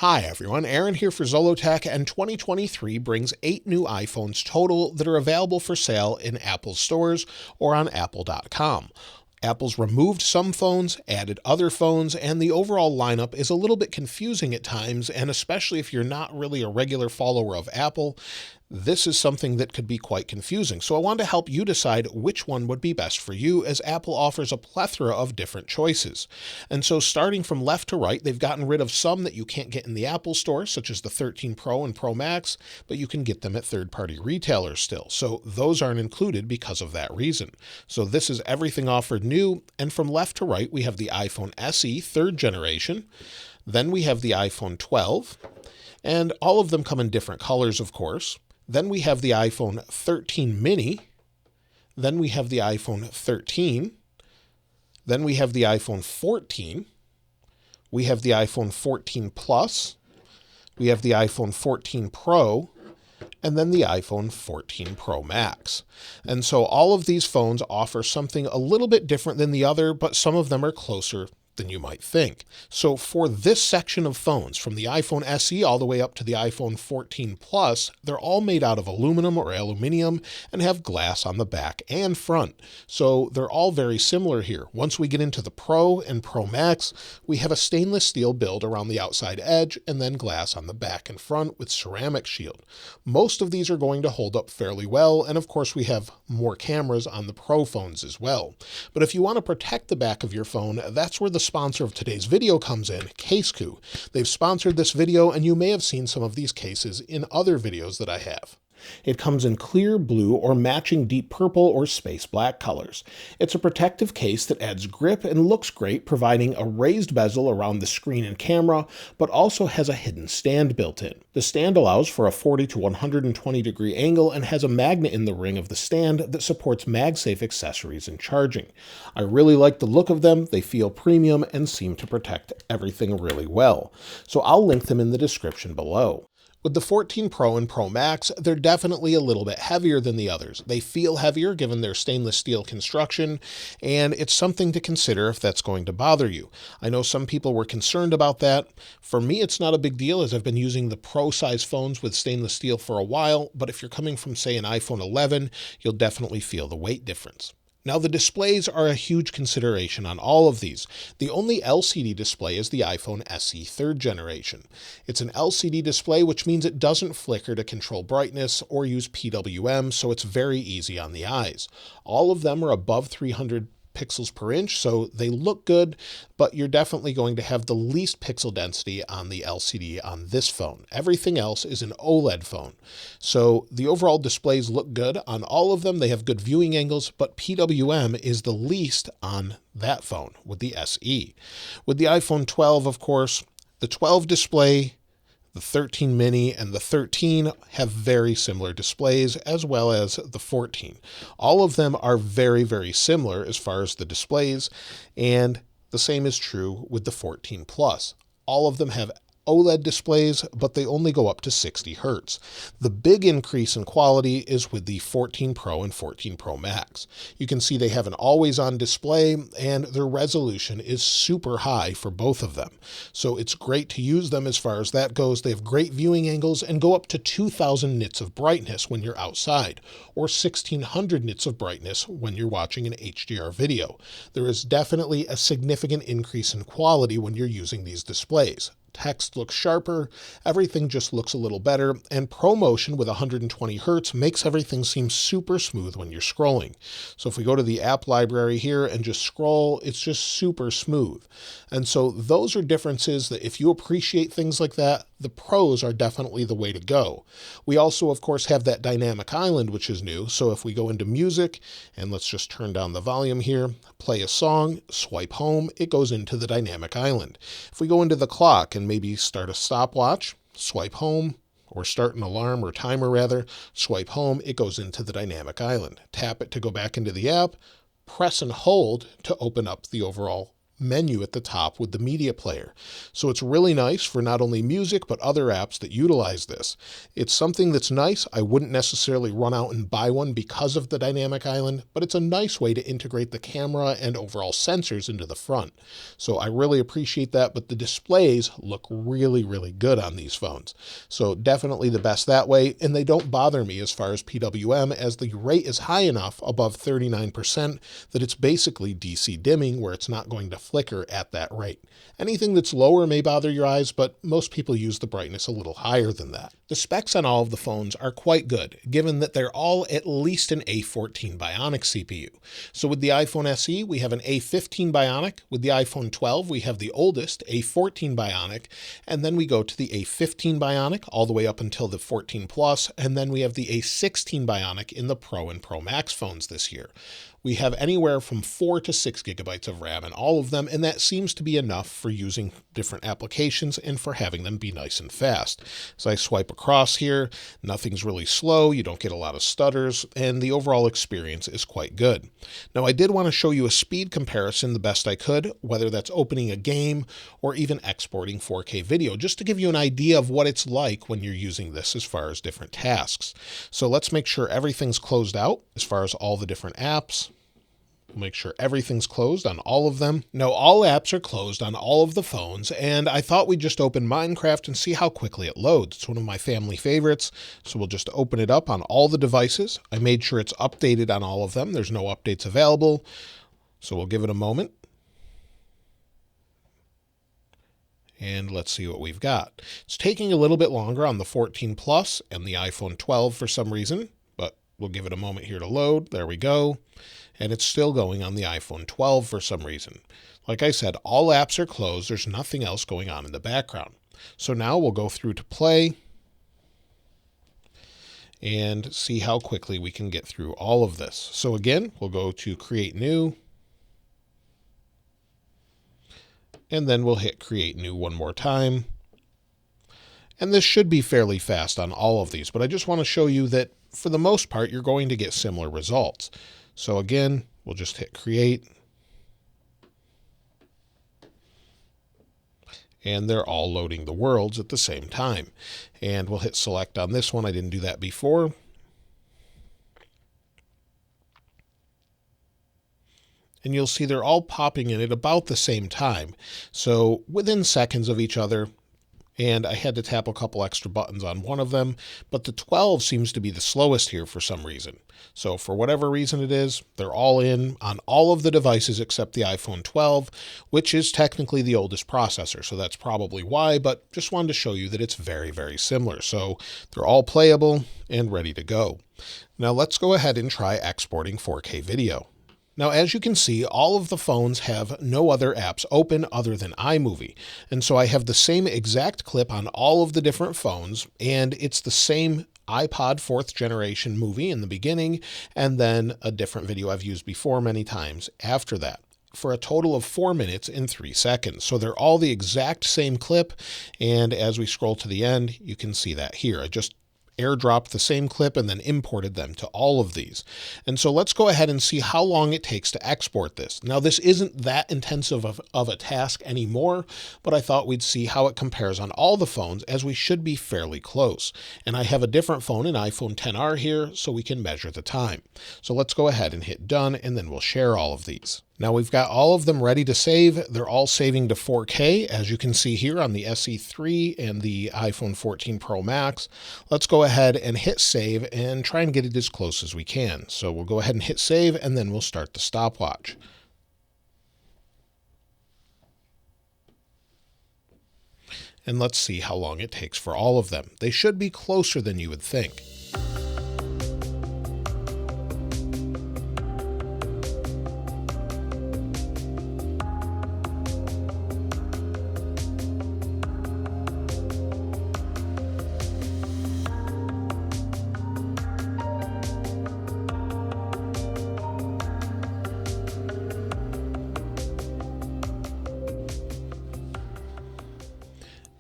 Hi everyone, Aaron here for Zollotech, and 2023 brings 8 new iPhones total that are available for sale in Apple stores or on apple.com. Apple's removed some phones, added other phones, and the overall lineup is a little bit confusing at times, and especially if you're not really a regular follower of Apple, this is something that could be quite confusing. So I wanted to help you decide which one would be best for you, as Apple offers a plethora of different choices. And so starting from left to right, they've gotten rid of some that you can't get in the Apple Store, such as the 13 Pro and Pro Max, but you can get them at third-party retailers still. So those aren't included because of that reason. So this is everything offered new, and from left to right, we have the iPhone SE 3rd generation, then we have the iPhone 12, and all of them come in different colors, of course. Then we have the iPhone 13 mini, then we have the iPhone 13, then we have the iPhone 14, we have the iPhone 14 Plus, we have the iPhone 14 Pro, and then the iPhone 14 Pro Max. And so all of these phones offer something a little bit different than the other, but some of them are closer than you might think. So for this section of phones, from the iPhone SE all the way up to the iPhone 14 Plus, they're all made out of aluminum or aluminium and have glass on the back and front. So they're all very similar here. Once we get into the Pro and Pro Max, we have a stainless steel build around the outside edge and then glass on the back and front with ceramic shield. Most of these are going to hold up fairly well, and of course we have more cameras on the Pro phones as well. But if you want to protect the back of your phone, that's where the sponsor of today's video comes in, CaseCoo. They've sponsored this video, and you may have seen some of these cases in other videos that I have. It comes in clear blue or matching deep purple or space black colors. It's a protective case that adds grip and looks great, providing a raised bezel around the screen and camera, but also has a hidden stand built in. The stand allows for a 40 to 120 degree angle and has a magnet in the ring of the stand that supports MagSafe accessories and charging. I really like the look of them. They feel premium and seem to protect everything really well. So I'll link them in the description below. With the 14 Pro and Pro Max, they're definitely a little bit heavier than the others. They feel heavier given their stainless steel construction, and it's something to consider if that's going to bother you. I know some people were concerned about that. For me, it's not a big deal, as I've been using the Pro size phones with stainless steel for a while, but if you're coming from, say, an iPhone 11, you'll definitely feel the weight difference. Now, the displays are a huge consideration on all of these. The only LCD display is the iPhone SE 3rd generation. It's an LCD display, which means it doesn't flicker to control brightness or use PWM, so it's very easy on the eyes. All of them are above 300 pixels per inch, so they look good, but you're definitely going to have the least pixel density on the LCD on this phone. Everything else is an OLED phone. So the overall displays look good on all of them. They have good viewing angles, but PWM is the least on that phone with the SE. With the iPhone 12, of course, the 12 display, the 13 mini, and the 13 have very similar displays, as well as the 14. All of them are very, very similar as far as the displays, and the same is true with the 14 Plus. All of them have OLED displays, but they only go up to 60 Hertz. The big increase in quality is with the 14 Pro and 14 Pro Max. You can see they have an always-on display, and their resolution is super high for both of them. So it's great to use them as far as that goes. They have great viewing angles and go up to 2,000 nits of brightness when you're outside, or 1,600 nits of brightness when you're watching an HDR video. There is definitely a significant increase in quality when you're using these displays. Text looks sharper, everything just looks a little better, and ProMotion with 120 Hertz makes everything seem super smooth when you're scrolling. So if we go to the app library here and just scroll, it's just super smooth. And so those are differences that if you appreciate things like that, the Pros are definitely the way to go. We also, of course, have that dynamic island, which is new. So if we go into music, and let's just turn down the volume here, play a song, swipe home, it goes into the dynamic island. If we go into the clock and maybe start a stopwatch, swipe home, or start an alarm or timer rather, swipe home, it goes into the dynamic island. Tap it to go back into the app, press and hold to open up the overall menu at the top with the media player. So it's really nice for not only music, but other apps that utilize this. It's something that's nice. I wouldn't necessarily run out and buy one because of the dynamic island, but it's a nice way to integrate the camera and overall sensors into the front. So I really appreciate that, but the displays look really, really good on these phones. So definitely the best that way, and they don't bother me as far as PWM, as the rate is high enough, above 39%, that it's basically DC dimming, where it's not going to flicker at that rate. Anything that's lower may bother your eyes, but most people use the brightness a little higher than that. The specs on all of the phones are quite good, given that they're all at least an A14 Bionic CPU. So with the iPhone SE, we have an A15 Bionic. With the iPhone 12, we have the oldest A14 Bionic, and then we go to the A15 Bionic all the way up until the 14 Plus, and then we have the A16 Bionic in the Pro and Pro Max phones this year. We have anywhere from 4 to 6 gigabytes of RAM in all of them, and that seems to be enough for using different applications and for having them be nice and fast. As I swipe across here, nothing's really slow, you don't get a lot of stutters, and the overall experience is quite good. Now, I did want to show you a speed comparison the best I could, whether that's opening a game or even exporting 4K video, just to give you an idea of what it's like when you're using this as far as different tasks. So let's make sure everything's closed out as far as all the different apps. Make sure everything's closed on all of them. Now, all apps are closed on all of the phones, and I thought we'd just open Minecraft and see how quickly it loads. It's one of my family favorites, so we'll just open it up on all the devices. I made sure it's updated on all of them. There's no updates available, so we'll give it a moment. And let's see what we've got. It's taking a little bit longer on the 14 Plus and the iPhone 12 for some reason, but we'll give it a moment here to load. There we go. And it's still going on the iPhone 12 for some reason. Like I said, all apps are closed. There's nothing else going on in the background. So now we'll go through to play and see how quickly we can get through all of this. So again, we'll go to create new, and then we'll hit create new one more time. And this should be fairly fast on all of these, but I just want to show you that for the most part, you're going to get similar results. So again, we'll just hit create, and they're all loading the worlds at the same time. And we'll hit select on this one. I didn't do that before. And you'll see they're all popping in at about the same time. So within seconds of each other. And I had to tap a couple extra buttons on one of them, but the 12 seems to be the slowest here for some reason. So for whatever reason it is, they're all in on all of the devices except the iPhone 12, which is technically the oldest processor. So that's probably why, but just wanted to show you that it's very, very similar. So they're all playable and ready to go. Now let's go ahead and try exporting 4K video. Now, as you can see, all of the phones have no other apps open other than iMovie. And so I have the same exact clip on all of the different phones, and it's the same iPod 4th generation movie in the beginning, and then a different video I've used before many times after that, for a total of 4 minutes and 3 seconds. So they're all the exact same clip, and as we scroll to the end, you can see that here. I just airdropped the same clip and then imported them to all of these. And so let's go ahead and see how long it takes to export this. Now, this isn't that intensive of a task anymore, but I thought we'd see how it compares on all the phones, as we should be fairly close. And I have a different phone, an iPhone XR here, so we can measure the time. So let's go ahead and hit done, and then we'll share all of these. Now we've got all of them ready to save. They're all saving to 4K, as you can see here on the SE3 and the iPhone 14 Pro Max. Let's go ahead and hit save and try and get it as close as we can. So we'll go ahead and hit save, and then we'll start the stopwatch. And let's see how long it takes for all of them. They should be closer than you would think.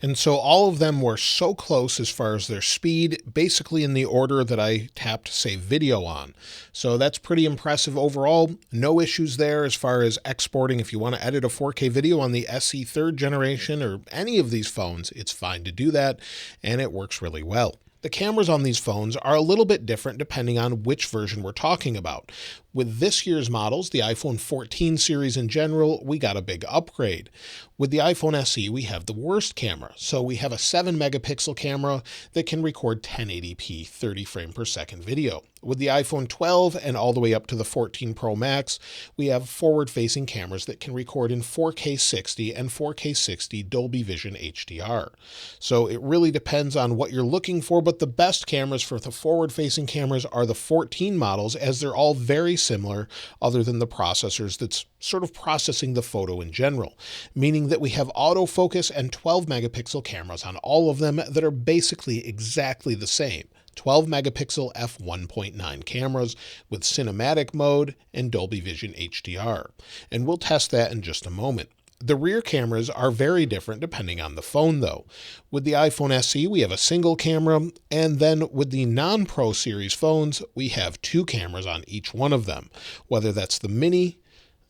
And so all of them were so close as far as their speed, basically in the order that I tapped save video on. So that's pretty impressive overall. No issues there as far as exporting. If you want to edit a 4K video on the SE 3rd generation or any of these phones, it's fine to do that, and it works really well. The cameras on these phones are a little bit different depending on which version we're talking about. With this year's models, the iPhone 14 series in general, we got a big upgrade. With the iPhone SE, we have the worst camera. So we have a 7 megapixel camera that can record 1080p 30 frame per second video. With the iPhone 12 and all the way up to the 14 Pro Max, we have forward-facing cameras that can record in 4K 60 and 4K 60 Dolby Vision HDR. So it really depends on what you're looking for, but the best cameras for the forward-facing cameras are the 14 models, as they're all very similar other than the processors that's sort of processing the photo in general, meaning that we have autofocus and 12 megapixel cameras on all of them that are basically exactly the same. 12 megapixel f1.9 cameras with cinematic mode and Dolby Vision HDR. And we'll test that in just a moment. The rear cameras are very different depending on the phone though. With the iPhone SE, we have a single camera, and then with the non-Pro series phones, we have 2 cameras on each one of them, whether that's the Mini,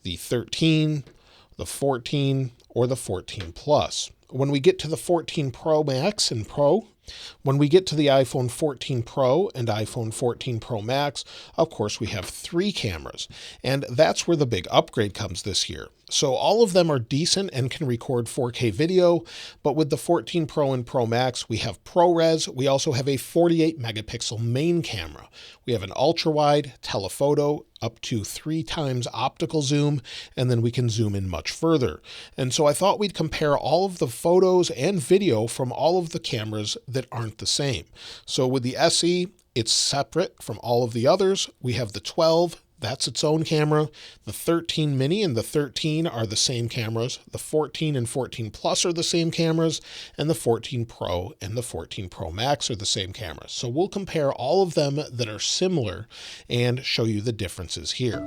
the 13, the 14, or the 14 Plus. When we get to the 14 Pro Max and Pro, when we get to the iPhone 14 Pro and iPhone 14 Pro Max, of course we have 3 cameras, and that's where the big upgrade comes this year. So all of them are decent and can record 4K video, but with the 14 Pro and Pro Max, we have ProRes. We also have a 48 megapixel main camera. We have an ultra-wide telephoto, up to 3 times optical zoom, and then we can zoom in much further. And so I thought we'd compare all of the photos and video from all of the cameras that aren't the same. So with the SE, it's separate from all of the others. We have the 12. That's its own camera. The 13 Mini and the 13 are the same cameras. The 14 and 14 Plus are the same cameras, and the 14 Pro and the 14 Pro Max are the same cameras. So we'll compare all of them that are similar and show you the differences here.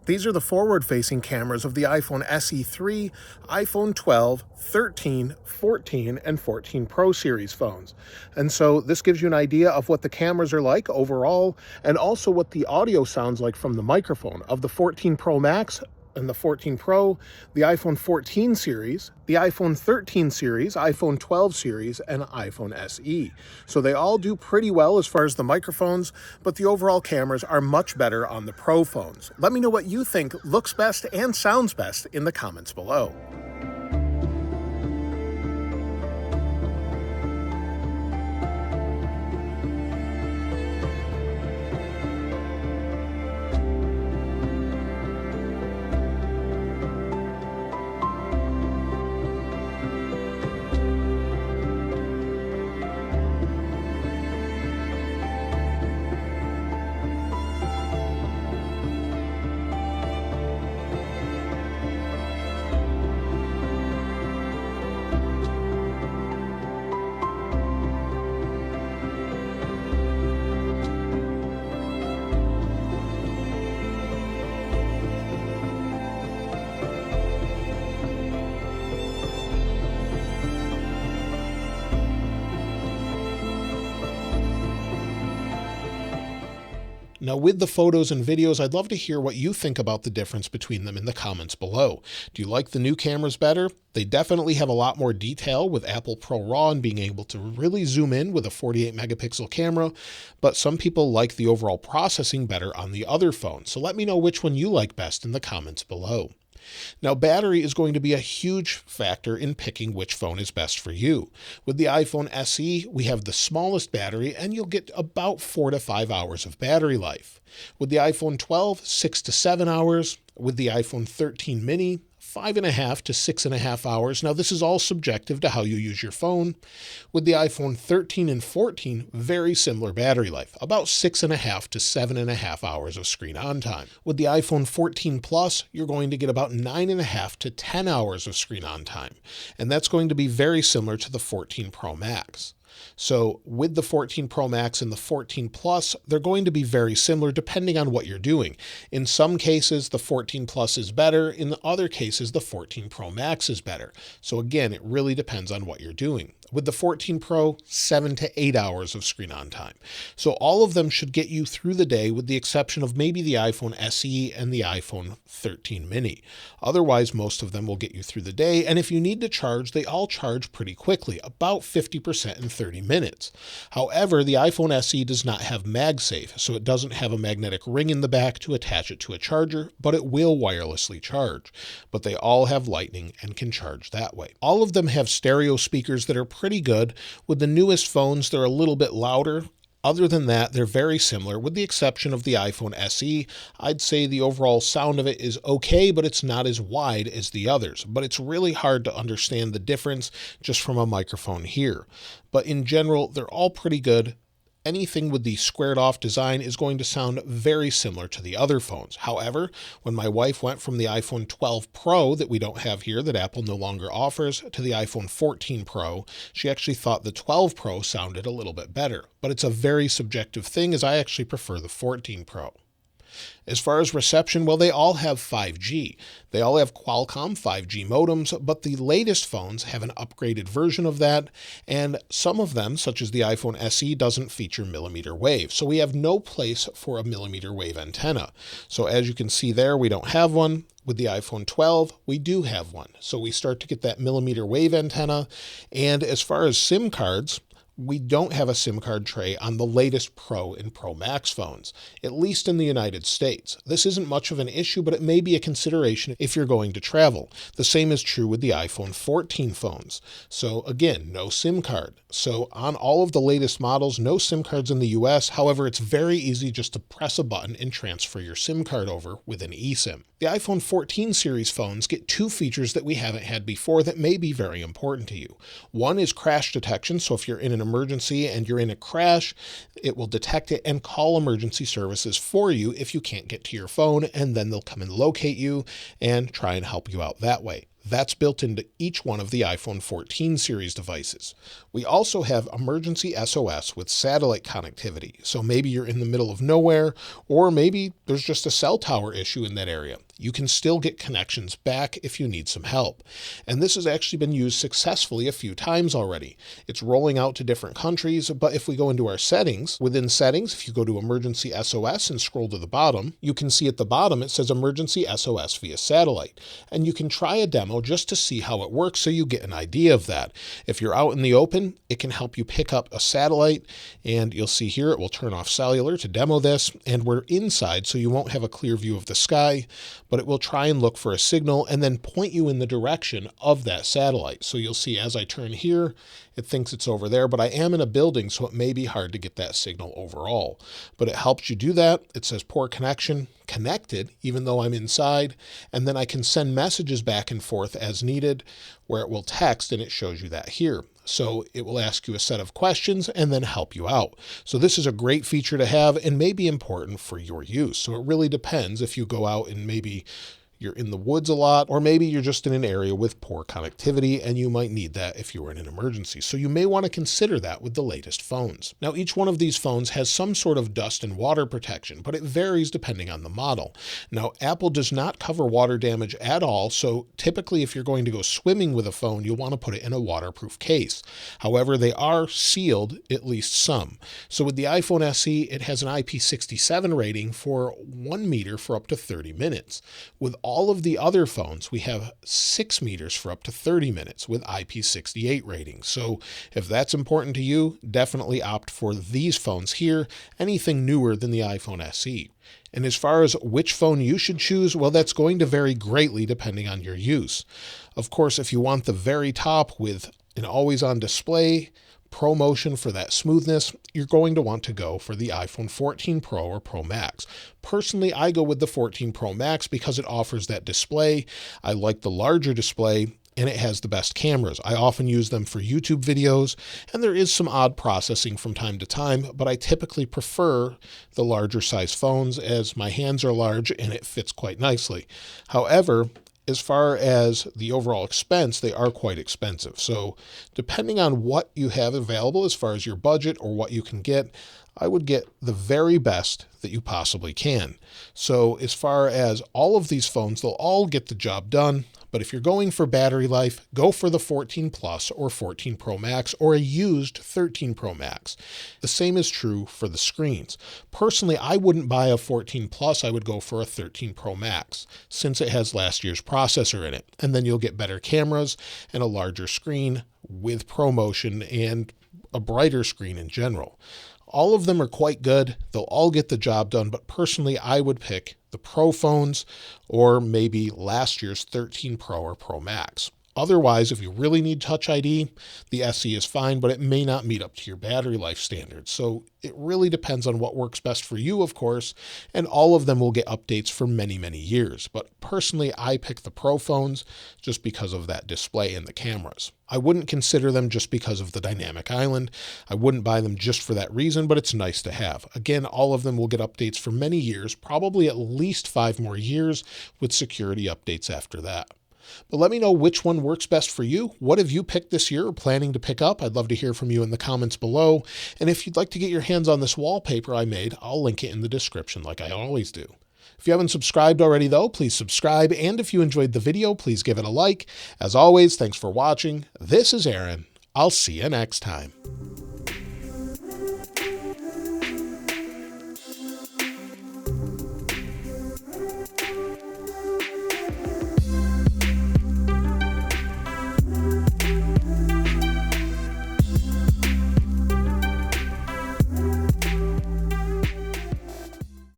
These are the forward-facing cameras of the iPhone SE3, iPhone 12, 13, 14, and 14 Pro series phones. And so this gives you an idea of what the cameras are like overall, and also what the audio sounds like from the microphone of the 14 Pro Max and the 14 Pro, the iPhone 14 series, the iPhone 13 series, iPhone 12 series, and iPhone SE. So they all do pretty well as far as the microphones, but the overall cameras are much better on the Pro phones. Let me know what you think looks best and sounds best in the comments below. Now, with the photos and videos, I'd love to hear what you think about the difference between them in the comments below. Do you like the new cameras better? They definitely have a lot more detail with Apple Pro RAW and being able to really zoom in with a 48 megapixel camera, but some people like the overall processing better on the other phone. So let me know which one you like best in the comments below. Now, battery is going to be a huge factor in picking which phone is best for you. With the iPhone SE, we have the smallest battery, and you'll get about 4 to 5 hours of battery life. With the iPhone 12, 6 to 7 hours. With the iPhone 13 mini, 5.5 to 6.5 hours. Now, this is all subjective to how you use your phone. With the iPhone 13 and 14, very similar battery life, about 6.5 to 7.5 hours of screen on time. With the iPhone 14 Plus, you're going to get about 9.5 to 10 hours of screen on time, and that's going to be very similar to the 14 Pro Max. So with the 14 Pro Max and the 14 Plus, they're going to be very similar depending on what you're doing. In some cases, the 14 Plus is better. In the other cases, the 14 Pro Max is better. So again, it really depends on what you're doing. With the 14 Pro, 7 to 8 hours of screen on time. So all of them should get you through the day with the exception of maybe the iPhone SE and the iPhone 13 mini. Otherwise, most of them will get you through the day. And if you need to charge, they all charge pretty quickly, about 50% in 30 minutes. However, the iPhone SE does not have MagSafe, so it doesn't have a magnetic ring in the back to attach it to a charger, but it will wirelessly charge. But they all have Lightning and can charge that way. All of them have stereo speakers that are pretty good. With the newest phones, they're a little bit louder. Other than that, they're very similar, with the exception of the iPhone SE. I'd say the overall sound of it is okay, but it's not as wide as the others. But it's really hard to understand the difference just from a microphone here. But in general, they're all pretty good. Anything with the squared off design is going to sound very similar to the other phones. However, when my wife went from the iPhone 12 Pro that we don't have here, that Apple no longer offers, to the iPhone 14 Pro, she actually thought the 12 Pro sounded a little bit better. But it's a very subjective thing, as I actually prefer the 14 Pro. As far as reception, well, they all have 5G. They all have Qualcomm 5G modems, but the latest phones have an upgraded version of that, and some of them, such as the iPhone SE, doesn't feature millimeter wave. So we have no place for a millimeter wave antenna. So as you can see there, we don't have one. With the iPhone 12, we do have one. So we start to get that millimeter wave antenna. And as far as SIM cards, we don't have a SIM card tray on the latest Pro and Pro Max phones, at least in the United States. This isn't much of an issue, but it may be a consideration if you're going to travel. The same is true with the iPhone 14 phones. So again, no SIM card. So on all of the latest models, no SIM cards in the US. However, it's very easy just to press a button and transfer your SIM card over with an eSIM. The iPhone 14 series phones get two features that we haven't had before that may be very important to you. One is crash detection. So if you're in an emergency and you're in a crash, it will detect it and call emergency services for you if you can't get to your phone, and then they'll come and locate you and try and help you out that way. That's built into each one of the iPhone 14 series devices. We also have emergency SOS with satellite connectivity. So maybe you're in the middle of nowhere, or maybe there's just a cell tower issue in that area. You can still get connections back if you need some help. And this has actually been used successfully a few times already. It's rolling out to different countries, but if we go into our settings, within settings, if you go to emergency SOS and scroll to the bottom, you can see at the bottom it says emergency SOS via satellite. And you can try a demo just to see how it works so you get an idea of that. If you're out in the open, it can help you pick up a satellite, and you'll see here it will turn off cellular to demo this, and we're inside so you won't have a clear view of the sky, but it will try and look for a signal and then point you in the direction of that satellite. So you'll see as I turn here, it thinks it's over there, but I am in a building, so it may be hard to get that signal overall. But it helps you do that. It says poor connection, connected, even though I'm inside, and then I can send messages back and forth as needed, where it will text, and it shows you that here. So it will ask you a set of questions and then help you out. So this is a great feature to have and may be important for your use. So it really depends if you go out and maybe you're in the woods a lot, or maybe you're just in an area with poor connectivity and you might need that if you were in an emergency. So you may want to consider that with the latest phones. Now, each one of these phones has some sort of dust and water protection, but it varies depending on the model. Now, Apple does not cover water damage at all, so typically if you're going to go swimming with a phone, you'll want to put it in a waterproof case. However, they are sealed, at least some. So with the iPhone SE, it has an IP67 rating for 1 meter for up to 30 minutes. With all of the other phones, we have 6 meters for up to 30 minutes with IP68 ratings. So if that's important to you, definitely opt for these phones here, anything newer than the iPhone SE. And as far as which phone you should choose, well, that's going to vary greatly depending on your use. Of course, if you want the very top with an always-on display, ProMotion for that smoothness, you're going to want to go for the iPhone 14 Pro or Pro Max. Personally, I go with the 14 Pro Max because it offers that display. I like the larger display, and it has the best cameras. I often use them for YouTube videos, and there is some odd processing from time to time, but I typically prefer the larger size phones as my hands are large and it fits quite nicely. However, as far as the overall expense, they are quite expensive. So depending on what you have available as far as your budget or what you can get, I would get the very best that you possibly can. So as far as all of these phones, they'll all get the job done. But if you're going for battery life, go for the 14 Plus or 14 Pro Max or a used 13 Pro Max. The same is true for the screens. Personally, I wouldn't buy a 14 Plus. I would go for a 13 Pro Max since it has last year's processor in it. And then you'll get better cameras and a larger screen with ProMotion and a brighter screen in general. All of them are quite good. They'll all get the job done, but personally, I would pick the Pro phones or maybe last year's 13 Pro or Pro Max. Otherwise, if you really need Touch ID, the SE is fine, but it may not meet up to your battery life standards. So it really depends on what works best for you, of course, and all of them will get updates for many, many years. But personally, I pick the Pro phones just because of that display and the cameras. I wouldn't consider them just because of the dynamic island. I wouldn't buy them just for that reason, but it's nice to have. Again, all of them will get updates for many years, probably at least 5 more years with security updates after that. But let me know which one works best for you. What have you picked this year or planning to pick up? I'd love to hear from you in the comments below. And if you'd like to get your hands on this wallpaper I made, I'll link it in the description like I always do. If you haven't subscribed already though, please subscribe. And if you enjoyed the video, please give it a like. As always, thanks for watching. This is Aaron. I'll see you next time.